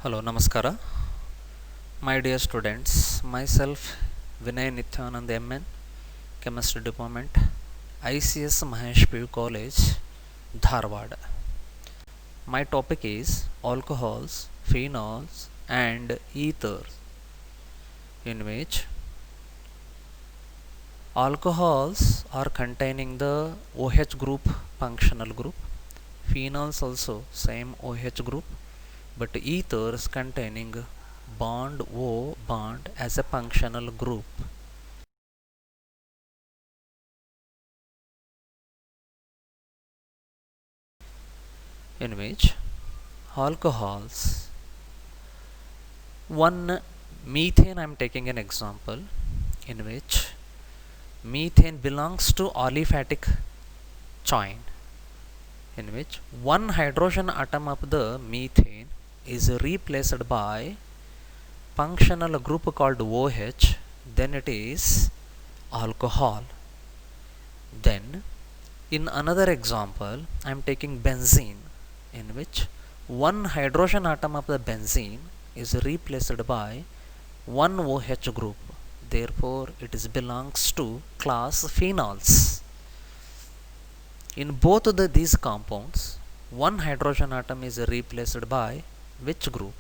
Hello, Namaskara. My dear students, myself Vinay Nityanand MN, Chemistry Department, ICS Mahesh PU College, Dharwad. My topic is alcohols, phenols, and ethers, in which alcohols are containing the OH group, functional group, phenols also same OH group, but ethers containing bond O bond as a functional group, in which alcohols, one methane, I am taking an example in which methane belongs to aliphatic chain, in which one hydrogen atom of the methane is replaced by functional group called OH, then it is alcohol. Then in another example I am taking benzene, in which one hydrogen atom of the benzene is replaced by one OH group, therefore it is belongs to class phenols. In both these compounds, one hydrogen atom is replaced by which group?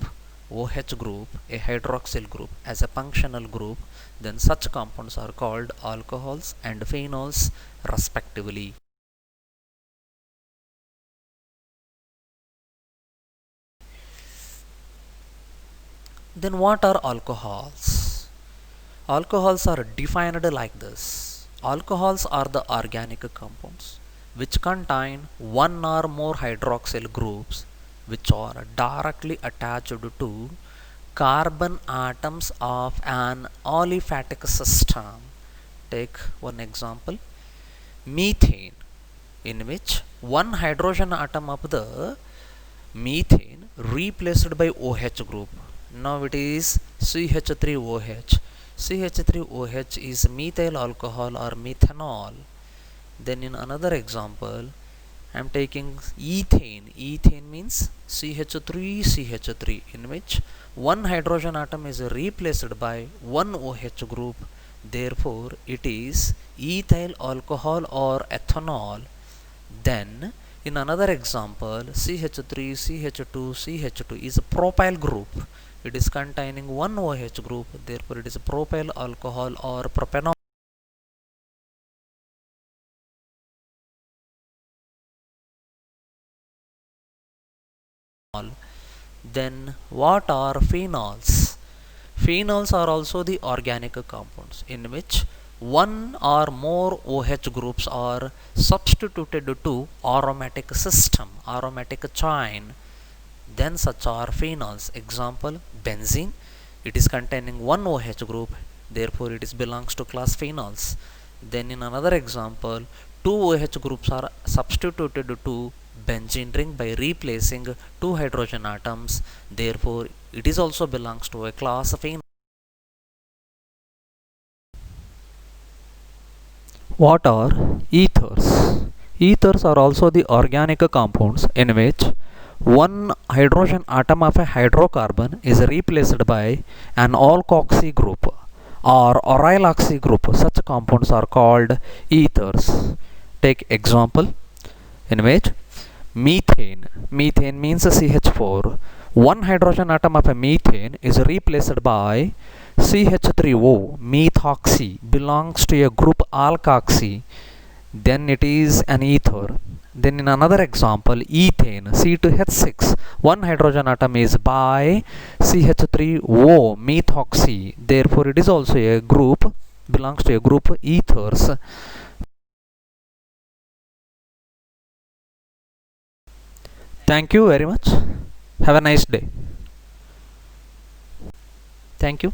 OH group, a hydroxyl group as a functional group, then such compounds are called alcohols and phenols respectively. Then what are alcohols? Alcohols are defined like this. Alcohols are the organic compounds which contain one or more hydroxyl groups which are directly attached to carbon atoms of an aliphatic system. Take one example, methane, in which one hydrogen atom of the methane replaced by OH group. Now it is CH3OH. CH3OH is methyl alcohol or methanol. Then in another example, I am taking ethane. Ethane means CH3CH3, in which one hydrogen atom is replaced by one OH group. Therefore, it is ethyl alcohol or ethanol. Then in another example, CH3, CH2, CH2 is a propyl group. It is containing one OH group, therefore it is a propyl alcohol or propanol. Then what are phenols? Phenols are also the organic compounds in which one or more OH groups are substituted to aromatic system, aromatic chain. Then such are phenols. Example, benzene. It is containing one OH group, therefore it is belongs to class phenols. Then in another example, two OH groups are substituted to benzene ring by replacing two hydrogen atoms, therefore it is also belongs to a class of phenol. What are ethers? Ethers are also the organic compounds in which one hydrogen atom of a hydrocarbon is replaced by an alkoxy group or aryl oxy group. Such compounds are called ethers. Take example, in which methane. Methane means CH4. One hydrogen atom of a methane is replaced by CH3O, methoxy, belongs to a group alkoxy. Then it is an ether. Then in another example, ethane, C2H6. One hydrogen atom is by CH3O, methoxy. Therefore, it is also a group, belongs to a group ethers. Thank you very much. Have a nice day. Thank you.